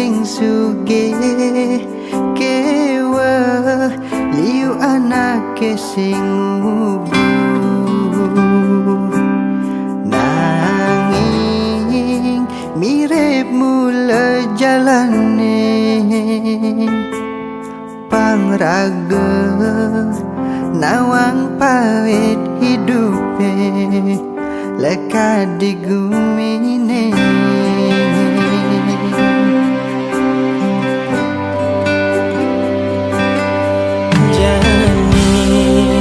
sing sugih kewa liu anake sing ngubu nanging mirip mula jalane pangraga nawang pawit hidupe leka digumine jani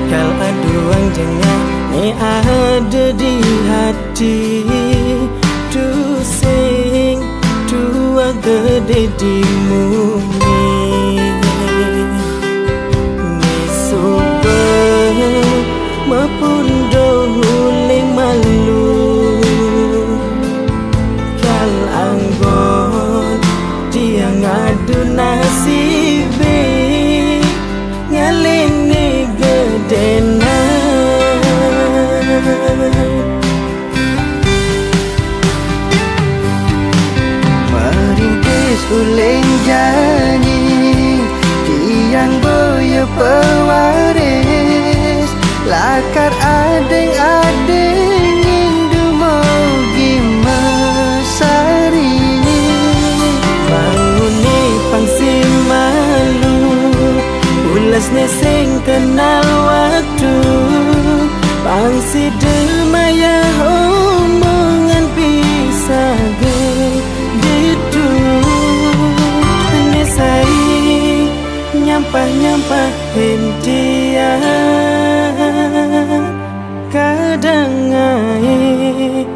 kal aduang jengah ni ada di hati tu sing tua gede di mumi ni super mapundo huling malu kal anggon dia ngadu nasibe ngalini gedena merintis uling janji tiang boyo pewaris lakar adeng-adeng indu mogi mesari banguni pangsi malu ulas neseng kenal waktu pangsi demaya omongan bisa gitu nesai nyampah-nyampah hentian kadang ngai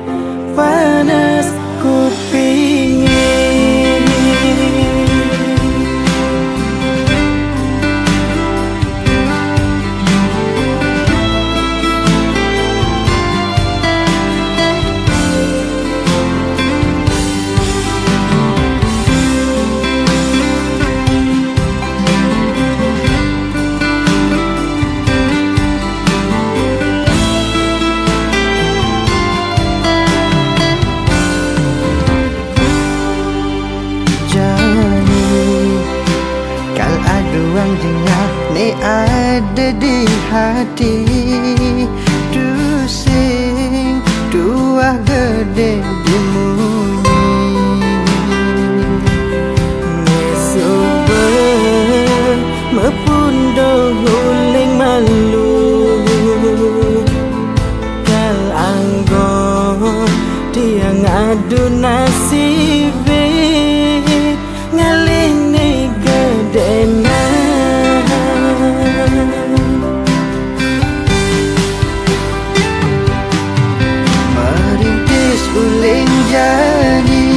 panas kupingin aduang jengah ni ada di hati tu sing tuah gede di muni nesuber mepundo huling malu kal anggon dia ngadu nasibe ngalini gedena merintis uling jadi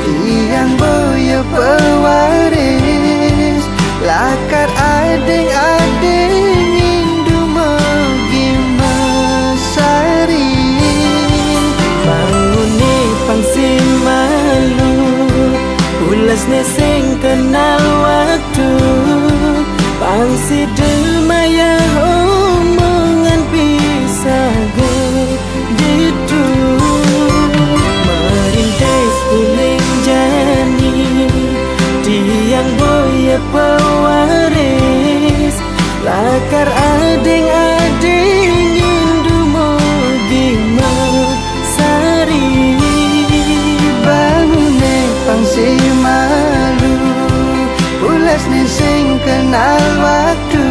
tiang boyo pewaris lakar adeng-adeng indu mogi mesari banguni pangsi malu ulas neseng kenal waktu pangsi demaya omongan bisa gitu merintis uling jani tiang boya pewaris lakar adeng-adeng indu mogi mesari bangune pangsi malu ulas neseng kenal waktu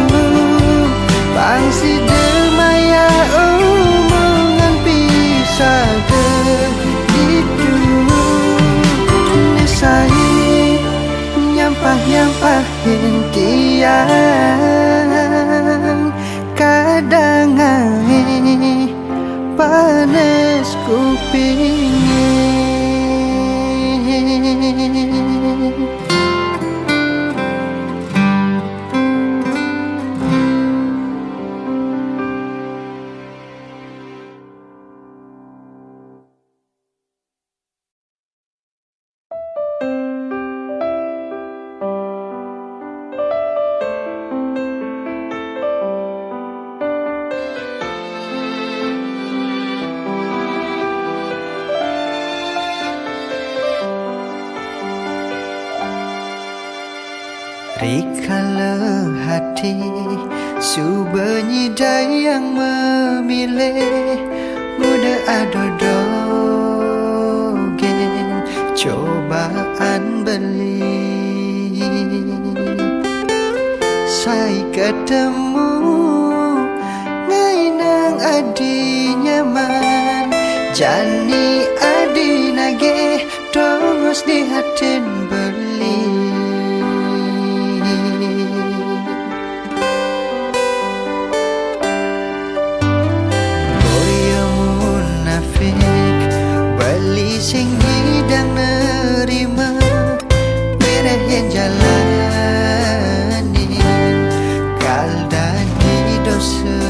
pangsi demaya omongan bisa gitu nesai nyampah-nyampah hentian kadang ngai panas kupingin Rikala hati Subernyi yang memilih Muda adodogen Cobaan beli Saya ketemu Ngainang adi nyaman Jani adi nage Tongos di hatin beli Beli sing hidang nerima Mereh yang jalani Kaldan di dosa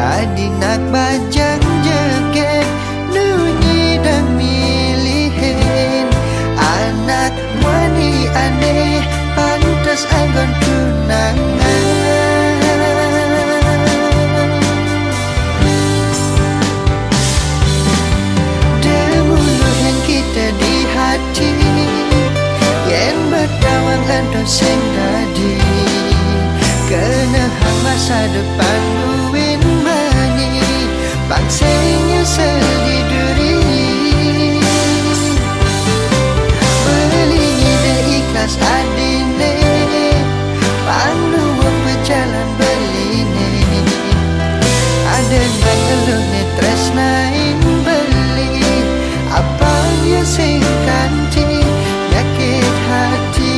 Adinak bajang jeket Nunyi dan milihin Anak wani aneh Pantas anggon tunangan Sing tadi Kena hang masa depan Nuin mani Bangsanya seli duri Beli ide ikhlas adine Panduang berjalan beline Ada nang ngeluh netres nain beli Apa ya sing kanti Nyakit hati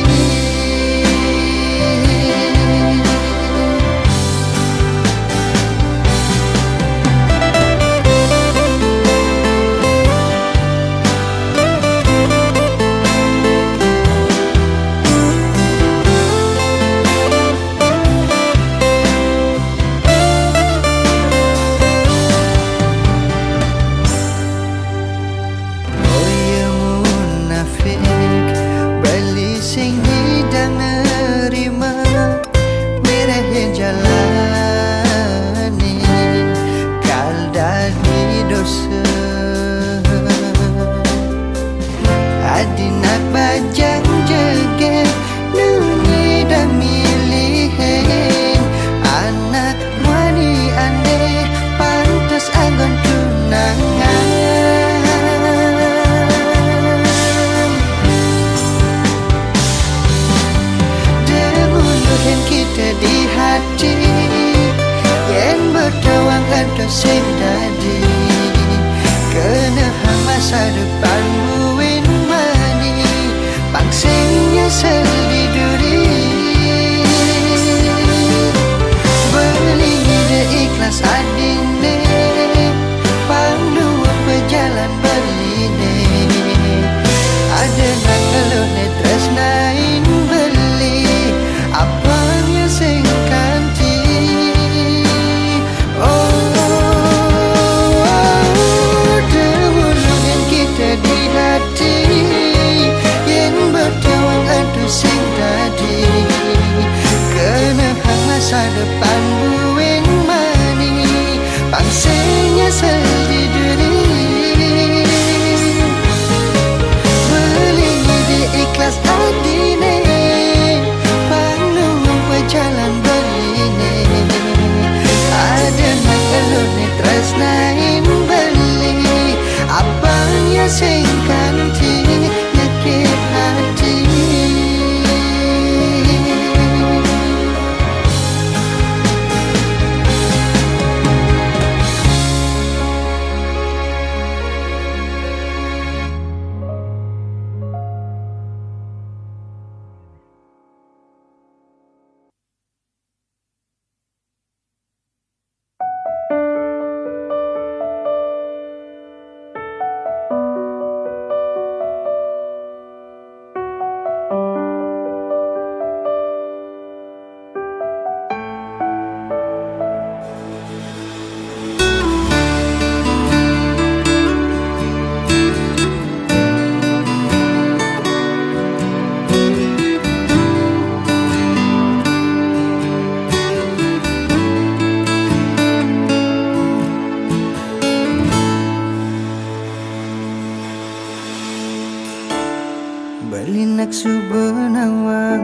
Beli nak subenawang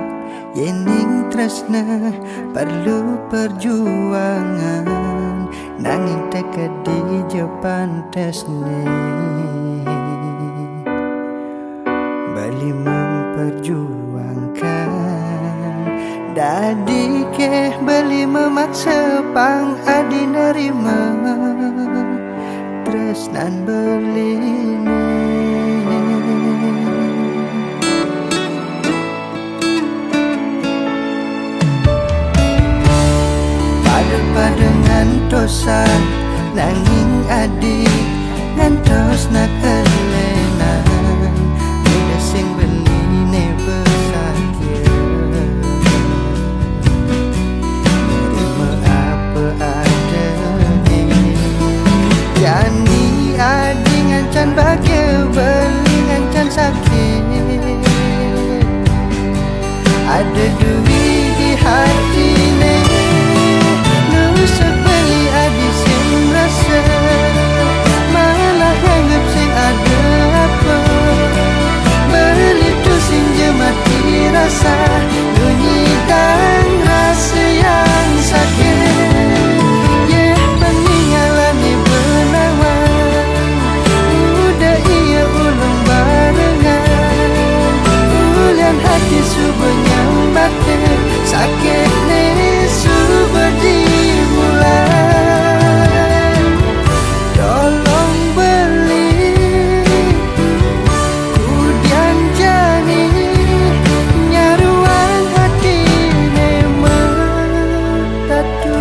yening tresna perlu perjuangan nanging teka di japan tesne beli memperjuangkan dadi ke beli memaksa pang adi nerima tresnan beli dengan dosa nanging adik ngantos nak elenan udah sing beline besakit nerima apa ada di jani adik ngancan bagai beli ngancan sakit ada duit di hati sebeli adi sing rasa malah anggap sing ada apa beli tu sing jemati rasa menyidang rasa yang sakit peninggalan ni benawang udah ia ulung barengan ulian hati subuhnya batin sakit ni subuh di tolong beli kudian jani nyaruan hati memetatu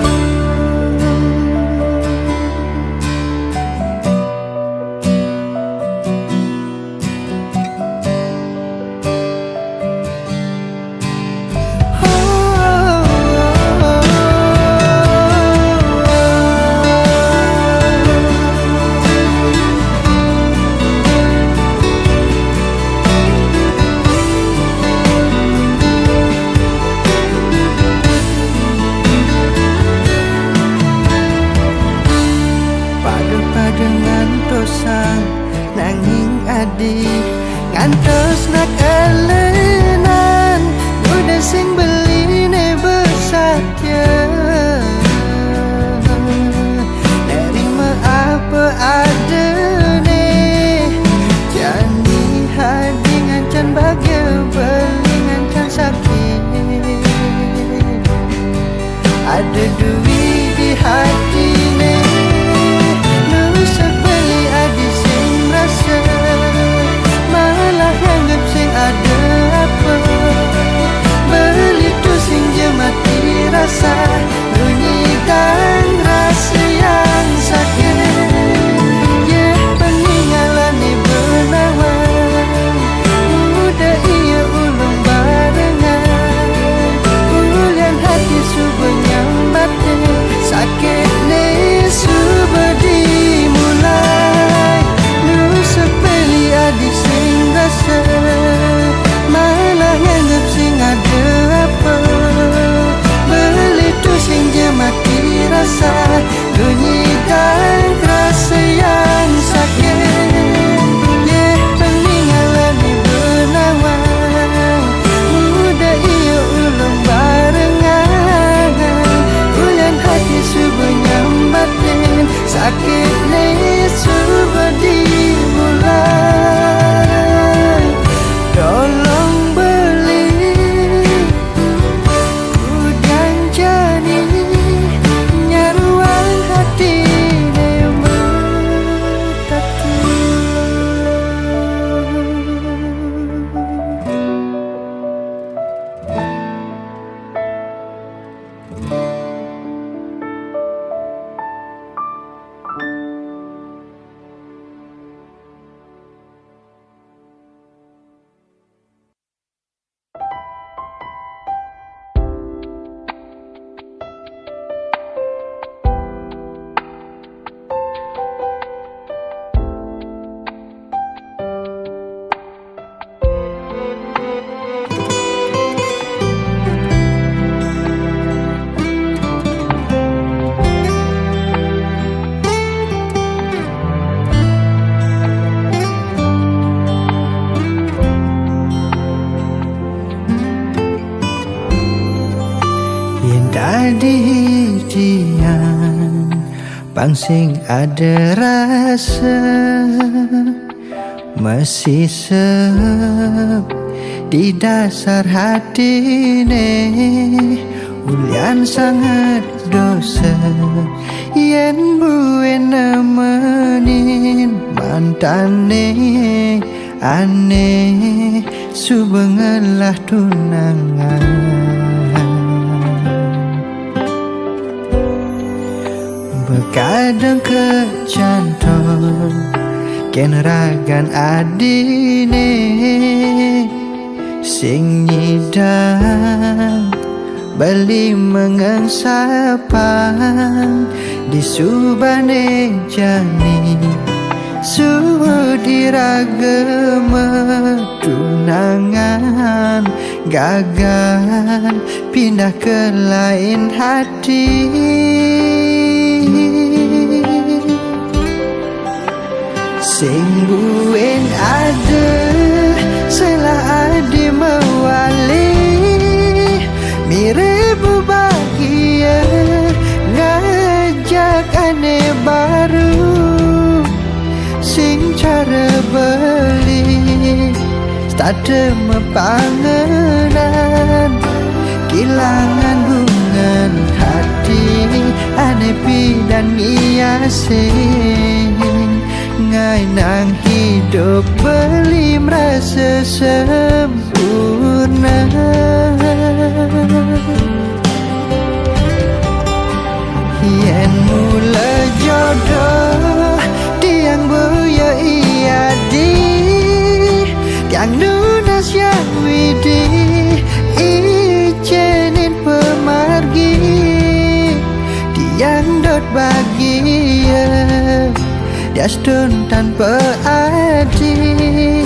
dengan dosa nanging adik ngantos nak elenan udah sing beline besatya nerima apa ada nih jani hadi ngancan bagai beli ngancan sakit ada duit di hati nih malah anggap sing ada apa beli adidian pangsing ada rasa masih sep di dasar hati ulian sangat dosa yen buwe nemenin mantane aneh subengelah tunangan bekadang kecantol ken ragan adine sing nyidang bali mengengsapang di subane jani sudirageme tunangan gagal pindah ke lain hati sing buen ada salah adi mewali mirip bahagia ngajak aneh baru sing cara beli stade mepangenan kilangan bungan hati aneh pidan miasing ngai nang hidup beli merasa sempurna yen mula jodoh tiang buya iya di tiang nunas yang widi ijenin pemargi tiang dot bahagia Dasdun tanpa adi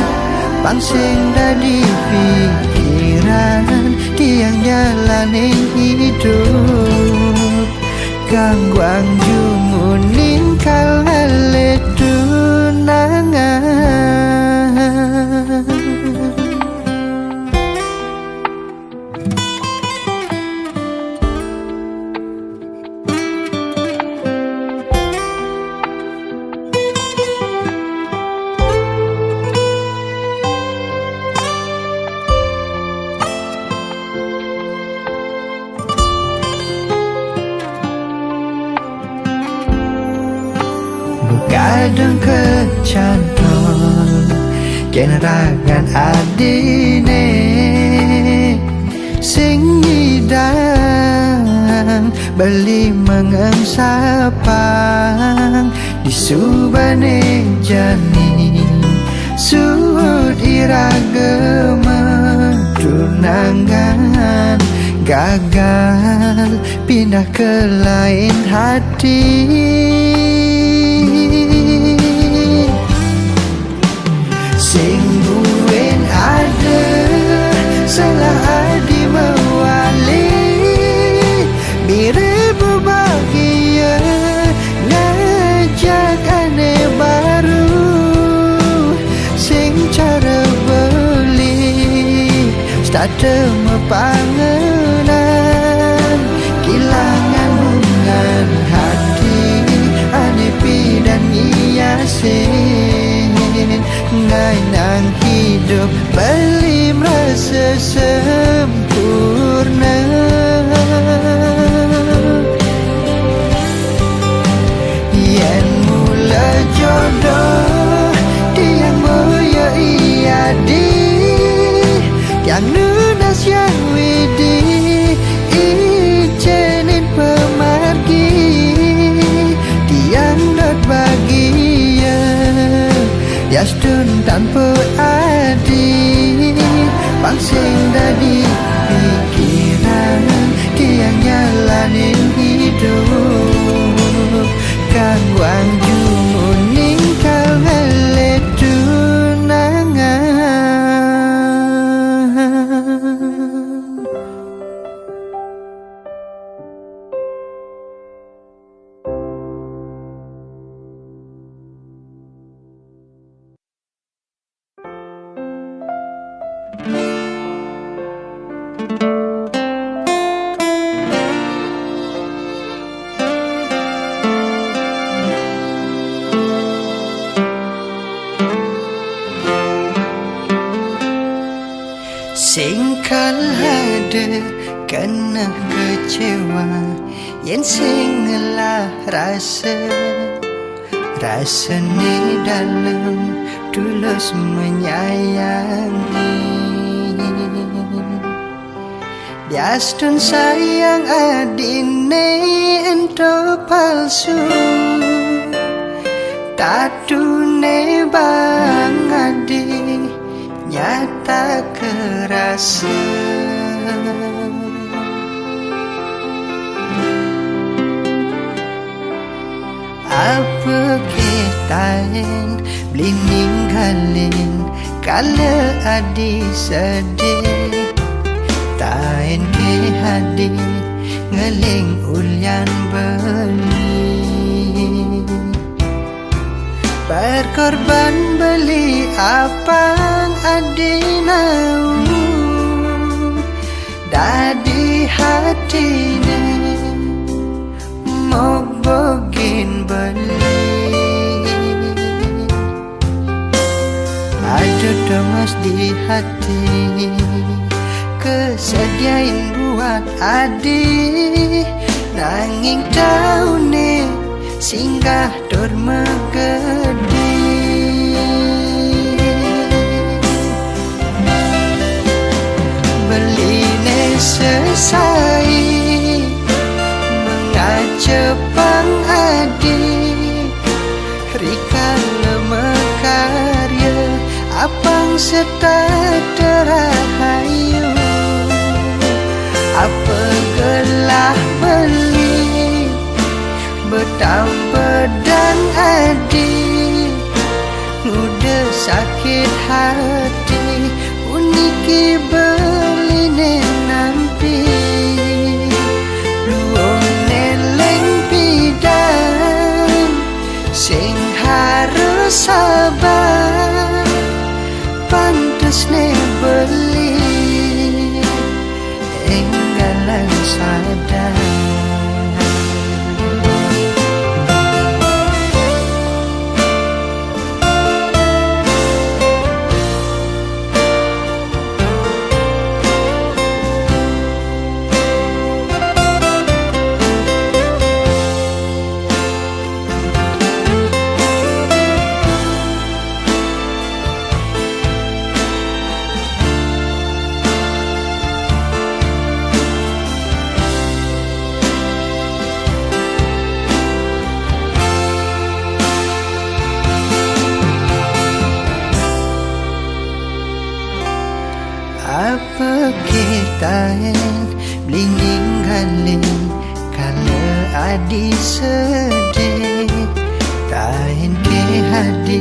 pangsing dadi pikiran tiang jalanin hidup gangguang jumunin kalale tunangan kadang kecantol ken ragan adine sing nyidang beli mengengsapang di subane jani sud irageme tunangan gagal pindah ke lain hati sing buen ada salah adi mewali mirip bahagia ngajak aneh baru sing cara beli stade mepangenan kilangan bungan hati aneh pidan ngiasin ngai nang hidup beli merasa sempurna yen mula jodoh tiang moya iya di tiang nunas yang widi ijenin pemargi tiang dot bahagia Dasdun tanpa adi pangsing dadi pikiran tiang jalanin hidup gangguang jumuning kalale tunangan Singkal ada kena kecewa, yen sing ngelah rasa ni dalam tulus menyayangi. Biastun sayang adine ento palsu, tatune bang adi nyata kerasa. Apa kitain beli ninggalin kala adi sedih, tain ke hadi ngeling ulyan beli. Berkorban beli apang adinau, dadi hatine mau bogin beli. Ada demas di hati, kesediain buat adi, nanging daune singgah dur megedi. Beline selesai mengacepang adi, rikan lemekarya apang setat terahayu. Apa gelah beli betang pedang adi, muda sakit hati uniki beline nampi. Luong neleng pidan sing harus sabar, pantes ne beli enggalan sadar. Apa kitain beli ninggalin kala adi sedih, tain ke hadi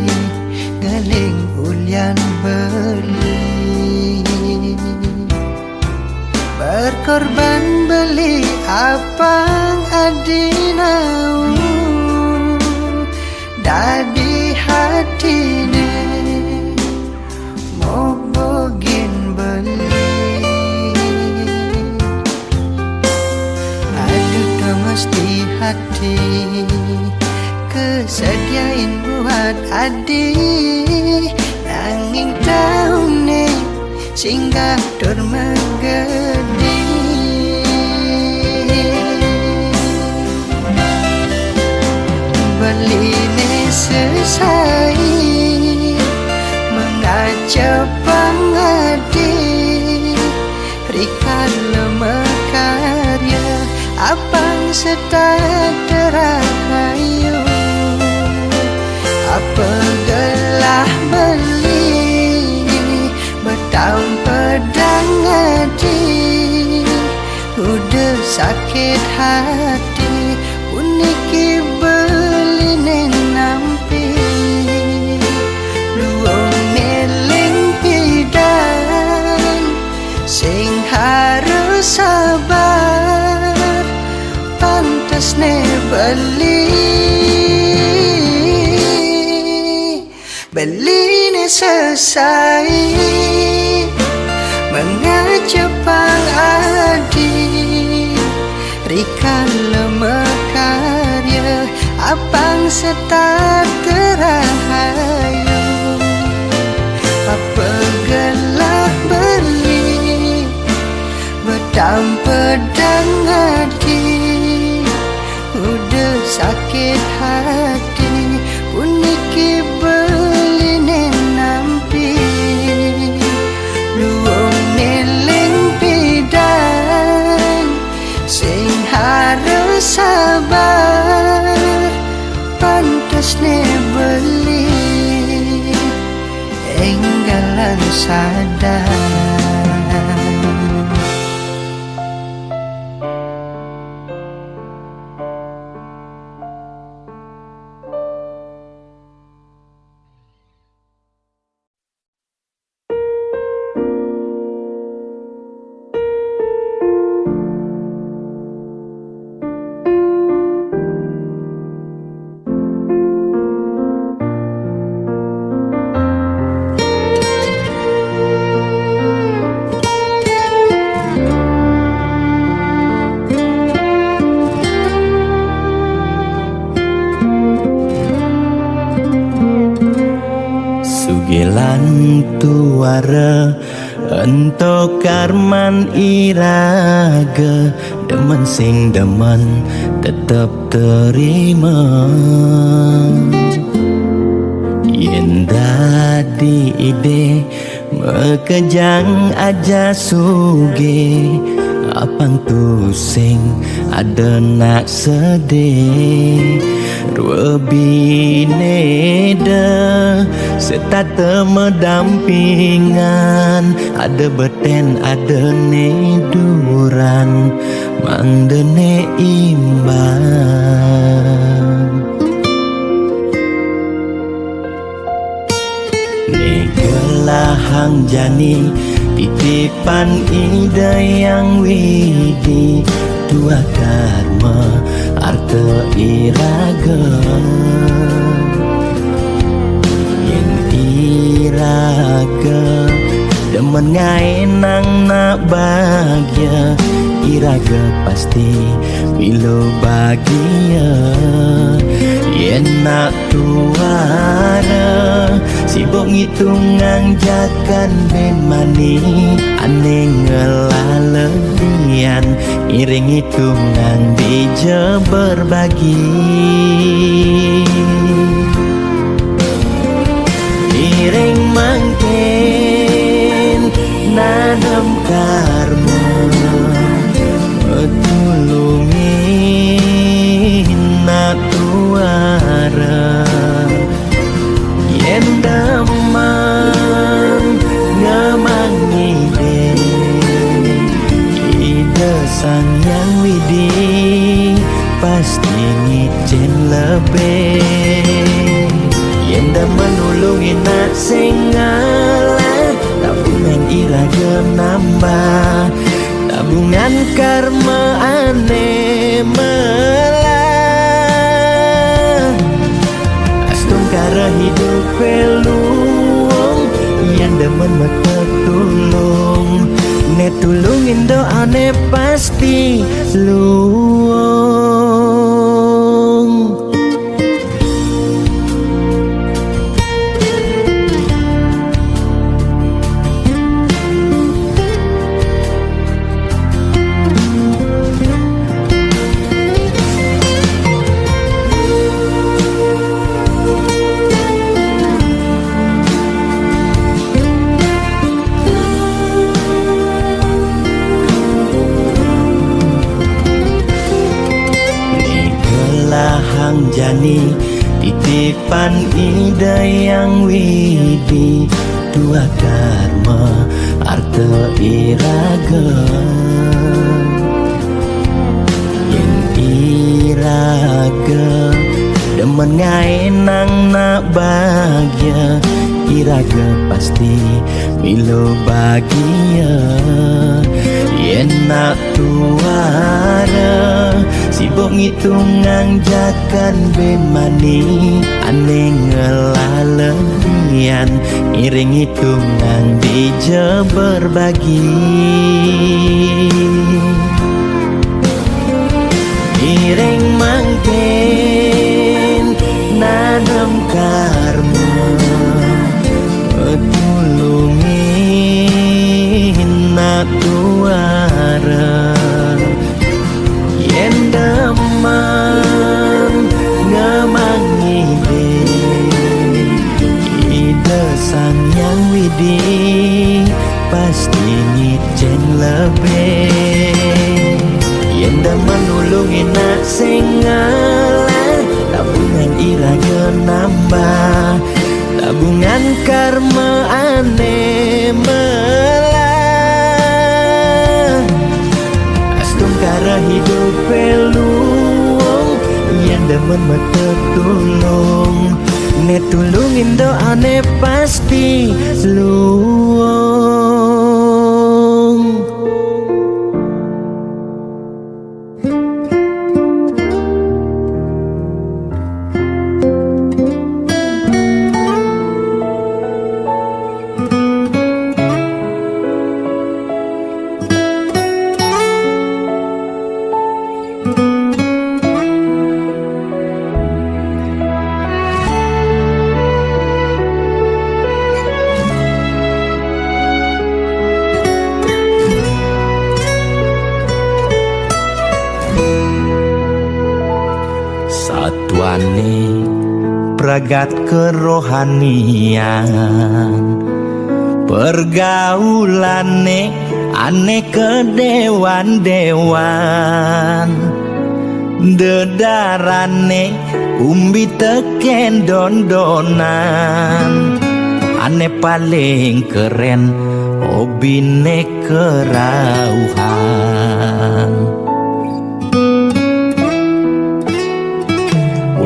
ngeling ulyan beli. Berkorban beli apang adinau, dadi hatine mau bogin beli. Ada demas di hati, kesediain buat adi, nanging daune singgah dur megedi. Beline selesai mengacepang adi, rikan lemekarya apang setat terahayu. Apa gelah beli betang pedang adi, udah sakit hati uniki beline nampi. Luong neling pidan sing harus sabar, pantes ne beli. Beline selesai mengacepang adi, rikan lemekarya apang setat terahayu. Apa gelah beli tinggalan sadar. Sugelan tuara ento karman iraga, demen sing demen tetep terima. Yen dadi ide mekejang aja suge, apang tu sing ada nak sedih. Dua bineda serta medampingan, ada beten ada neduran, mandene imbang. Negelahang jani titipan ida yang widi, dua karma arta iraga. Yen iraga demen ngaenang nak bahagia, iraga pasti bila bahagia. Yen nak tuara sibuk ngitungan jakan ben mani, aneh ngelalebian iring hitungan dija berbagi. Iring mangken nanam karma, metulungin nak tuara. Yen damang ngamang ide sang yang widi, pasti ngicen lebih. Yen dah menulungi nak singala, tabungan iraga nambah, tabungan karma aneh melah. Astung kara hidup peluang, yang demen mata tulung, ne tulungin doa ne pasti luang. Jani titipan ida yang widi, dua karma arta iraga. Yen iraga demen ngaenang nak bahagia, iraga pasti bila bahagia. Yen nak tuara sibuk ngitungan jakan bemani, aneh ngelalebian iring hitungan dija berbagi. Iring mangken nanam karma, metulungin nak tuara. Yen damang ngamang ide sang yang widi, pasti ngicen lebih. Yen dah menulungi nak singala, tabungan iraga nambah, tabungan karma ane melah astum kara hidup peluang yang demen metetulung ne tulungin doane pasti luang. Satuane pragat kerohanian pergaulane ane kedewan-dewan dedarane umbi teken dondonan ane paling keren hobine kerauhan.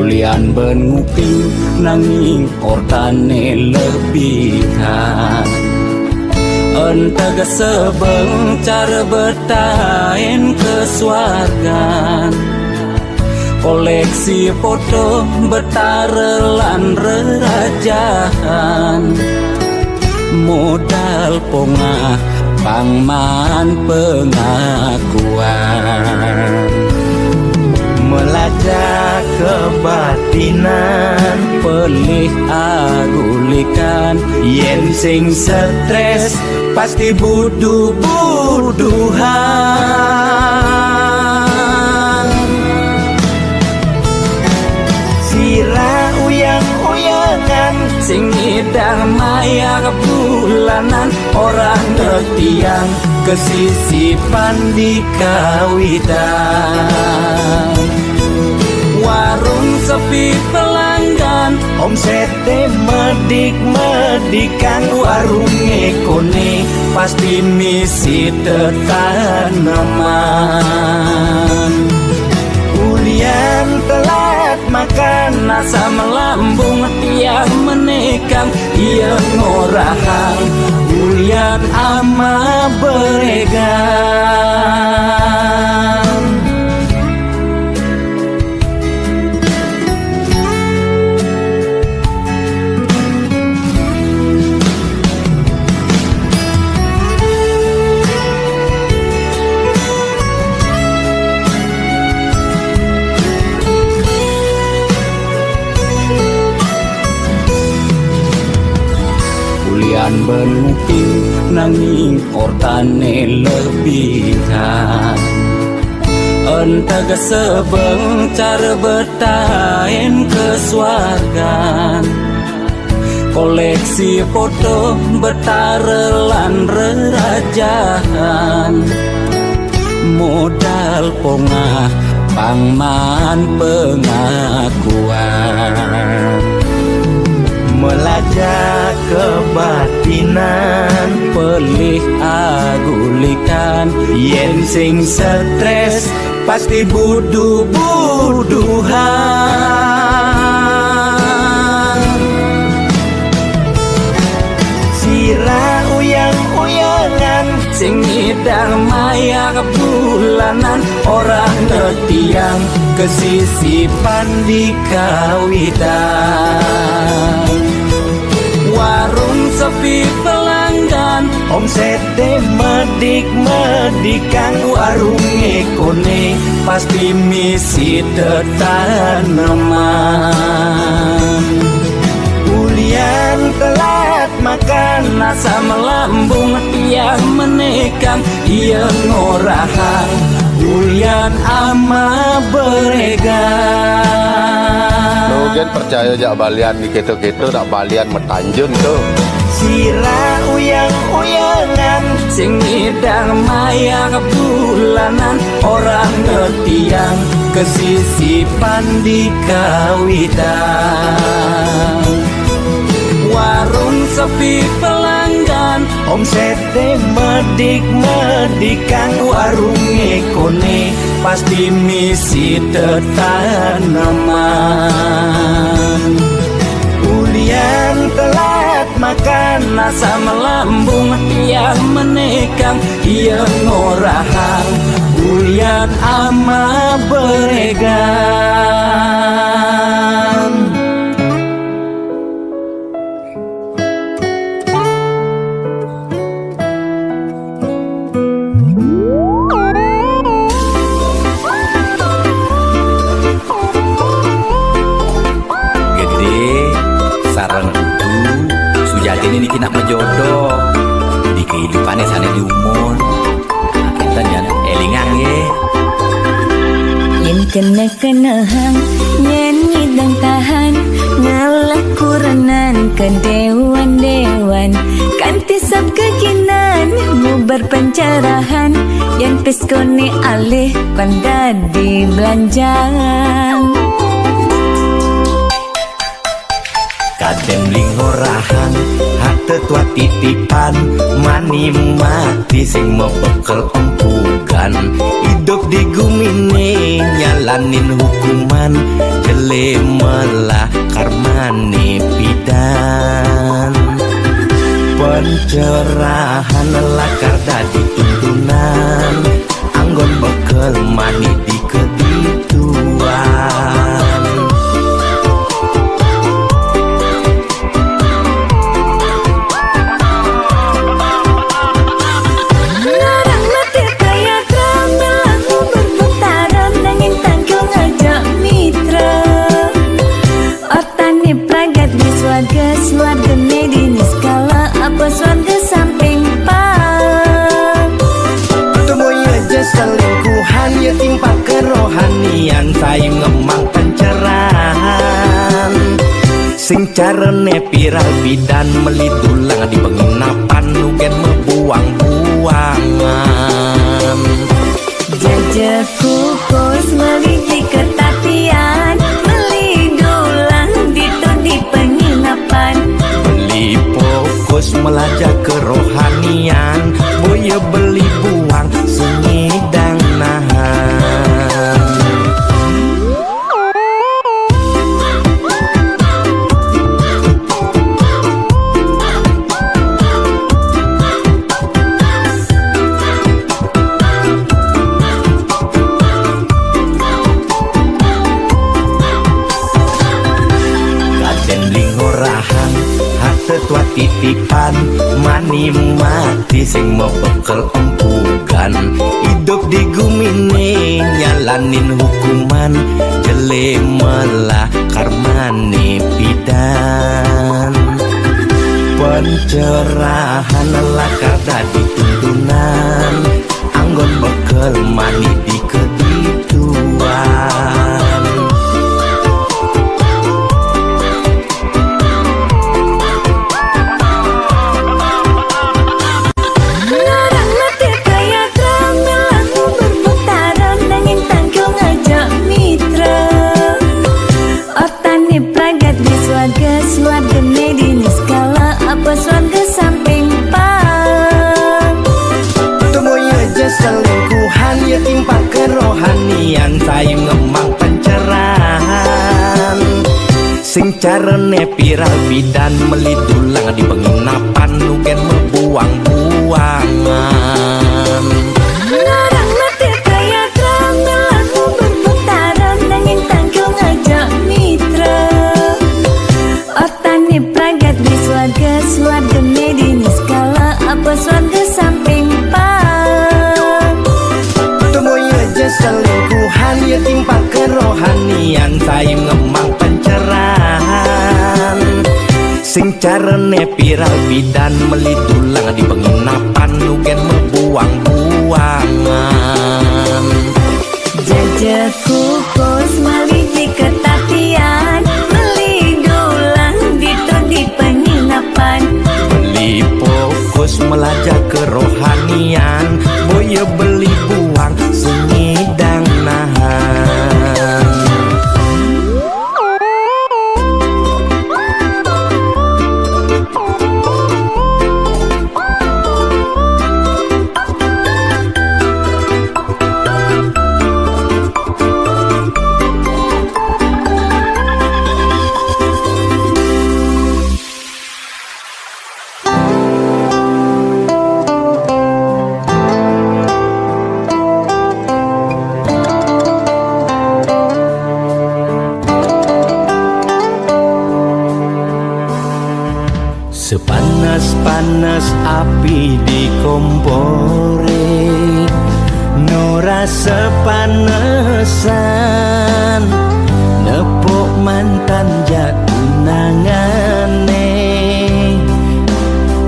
Ulian bengupi nanging kortane lebihan Entega sebeng cara bertahan kesuargan koleksi foto betarelan rerajahan modal pongah pangman pengakuan melacak kebatinan pelih agulikan yen sing stres pasti buduh-buduhan sira uyang-uyangan sing idang maya bulanan orang ketiang kesisipan di kawitan warung sepi pelanggan omsete medik-medikan warung ekone pasti misi tetaneman ulian telat makan nasa melambung tiang menekang ia ngorahang ulian ama beregang benuping nanging kortane lebihan entega sebeng cara bertahan kesuargan koleksi foto betarelan rerajahan modal pongah pangman pengakuan melacak kebatinan pelih agulikan yen sing stres pasti buduh-buduhan sira uyang-uyangan sing idang maya bulanan orang ketiang kesisipan di kawitan warung sepi pelanggan omsete medik-medikan warung ekone pasti misi tetaneman ulian telat makan nasa melambung tiang menekang ia ngorahang ulian ama beregang Nugen percaya jak balian di keto-keto tak balian metanjun tuh sira uyang-uyangan sing idang maya bulanan orang ketiang kesisipan di kawitan warung sepi pelanggan, omsete medik-medikan, warung ekone pasti misi tanaman. ulian telat makan, Asam lambung tiang menekang, ia ngorahang ulian ama beregan. Sarang kudu sujati ini kena menjodoh di kehidupannya sana di umur kita jangan elingang ye yen kena hang nyanyi dan tahan ngalah kuranan ke dewan kanti sab kekinan mu berpencerahan yang peskone alih kanda di belanjang. kadem lingorahan hate tua titipan, mani mati sing mau bekel empugan, hidup di gumine nyalanin hukuman, jelemelah karmane pidan, pencerahan lakar dadi tuntunan, anggon bekel mani di kedituan. Swarga medini skala apa swarga samping pak Temunya aja selingkuhan ya timpa kerohanian, saya ngemang pencerahan sing carane piral bidan melidulang di penginapan nugen mebuang-buangan, jajah kukus meliti ketapian melidulang di penginapan, beli fokus melajak kerohanian, boya beli buang sengidang nahan. Tua titipan, mani mati sing mau bekel empugan, hidup di gumine nyalanin hukuman, jelemelah karmane pidan, pencerahan lakar dadi tuntunan, anggon bekel mani di kedituan. swarga medini skala apa swarga samping pak Temunya aja selingkuhan ya timpa kerohanian, saya ngemang pencerahan sing carane piral bidan melidulang di penginapan nugen mebuang-buangan. larang mati kaya tramel aku berputaran nanging tanggung aja mitra otani pragat di swarga swarga medini skala apa swarga samping pak Temunya aja selingkuhan ya timpa kerohanian, saya ngemang pencerahan sing carane piral bidan melidulang di penginapan nugen mebuang-buangan. jajah kukus maliji ketapian melidulang di penginapan Beli fokus melajak kerohanian, boya beli buang sengidang nahan. panas-panas api di kompore, no rasa panesan nepuk mantan jak tunangane.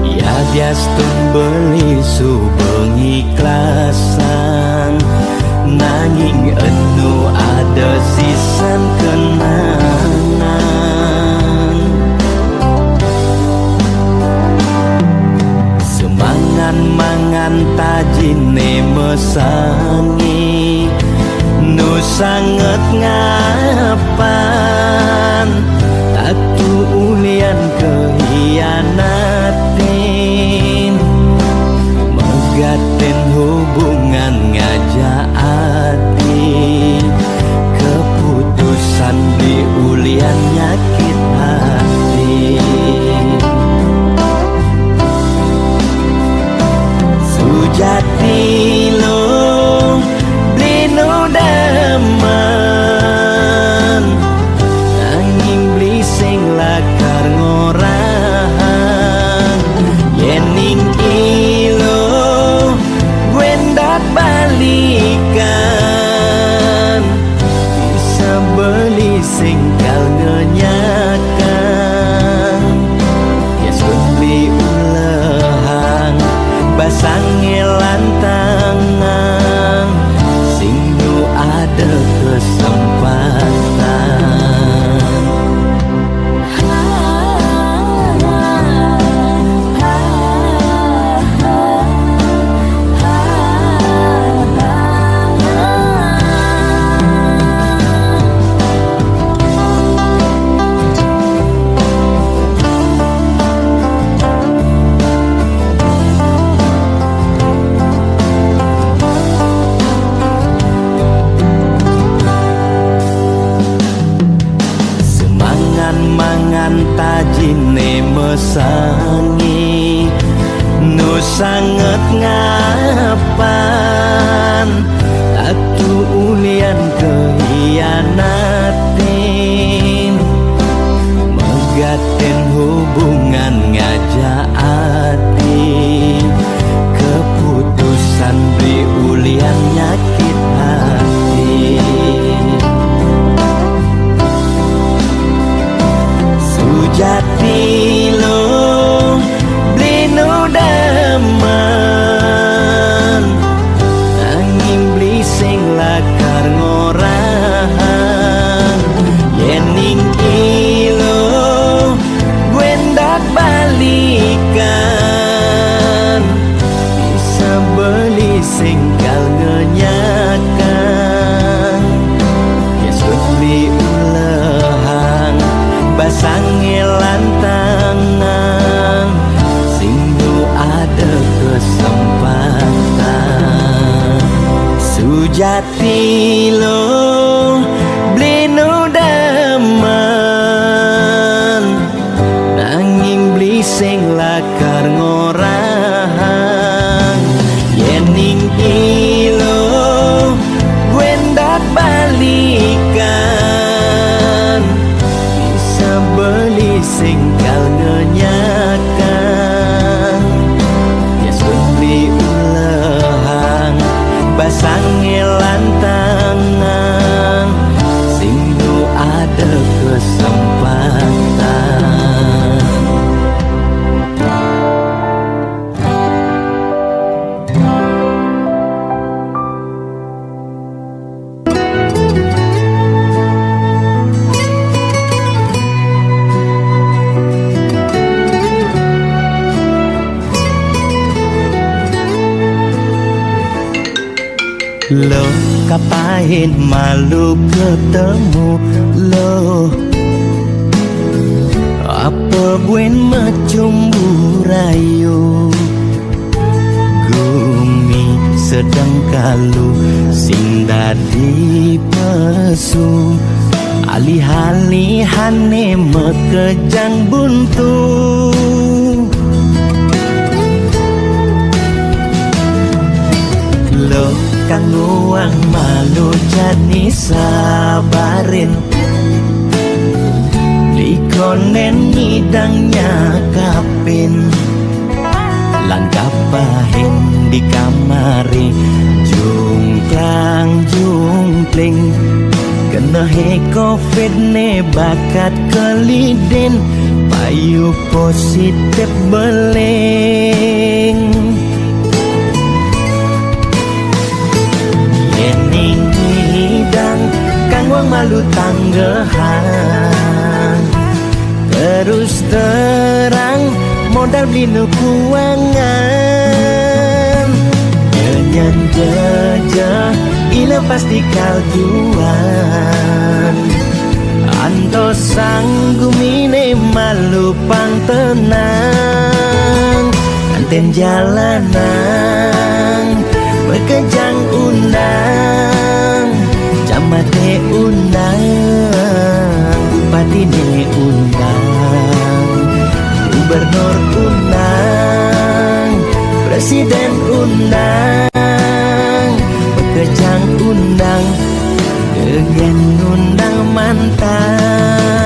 Ya biastun beli subeng ikhlasan, nanging enu ada sisan kenangan. Semangan-mangan tajine mesangi, nu sangat ngapan, tatu ulian kehianatin, megaten hubungan ngajak hati, keputusan di ulian nyakit hati. Sujati lo blino daman, nanging beli sing lakar ngorang, yening ilo wendak balikan, bisa beli sing kal ngenyakan. Yes beli ulehang basangi lantangan, sing nu ada kesempatan. Mangan tajine mesangi, nu sangat ngapan, tatu ulian kehianatin, megaten hubungan ngajak hati, keputusan beri ulian nyakit hati. Sujati lo blino daman, nanging beli sing lakar ngorang, yening ilo wendak balikan, bisa beli sing kal ngenyakan. Yes beli ulehang basangi lantangan, sing nu ada kesempatan. Sujati lo blino daman, nanging beli sing lakar ngorang, yening ilo wendak balikan, beli sing kal ngenyakan. Yes beli ulehang basangi lantangan, sing nu ada kesempatan. Lo kapahin malu ketemu lo, apa buen macumbu rayu, gumi sedang kalu sing dadi pesu, alih-alihane mekejang buntu. Lo kang uang malu jani sabarin, liko konen ngidangnya kapin langkap pahin di kamari jungklang jungkling kena he covid ne bakat keliden payu positif beleng yening hidang kang wang malu tanggehan terus terang modal beli nu kuangan nyanyan jejah ila pasti kaljuan anto sanggumine malu pang tenang anten jalanan bekejang undang camate undang bupatine undang gubernur undang presiden undang bekejang undang dengan undang mantan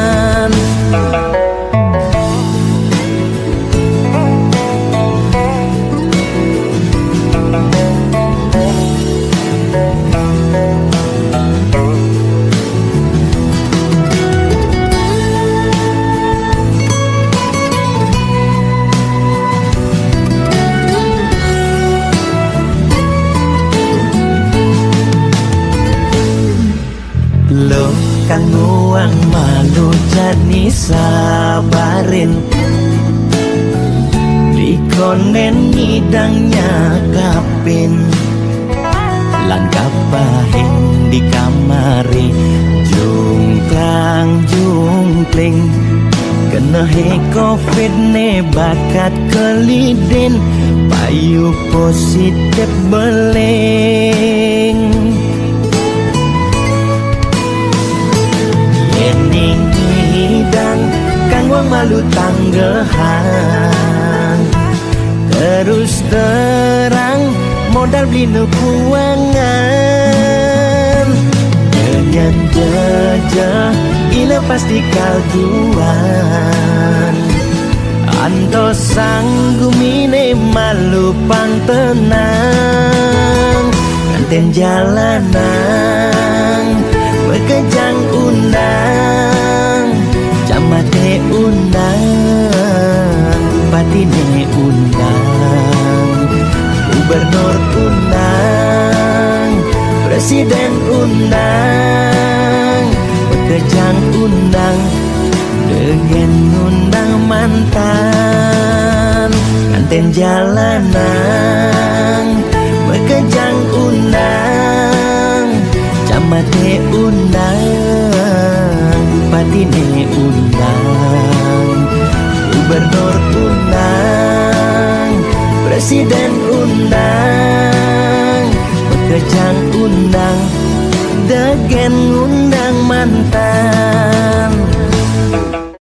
lo kang nguang malu jadi sabarin likonen ngidangnya kapin langkap pahin di kamari jungklang jungkling kena he covid ne bakat keliden payu positif beleng yening hidang kang wang malu tanggehan terus terang modal beli nu kuangan nyanyan jejah ila pasti kaljuan anto sanggumine malu pang tenang anten jalanan bekejang undang camate undang patine undang gubernur undang presiden undang bekejang undang dengan undang mantan anten jalanan bekejang undang camate undang patine undang gubernur undang presiden undang bekejang undang dengan undang mantan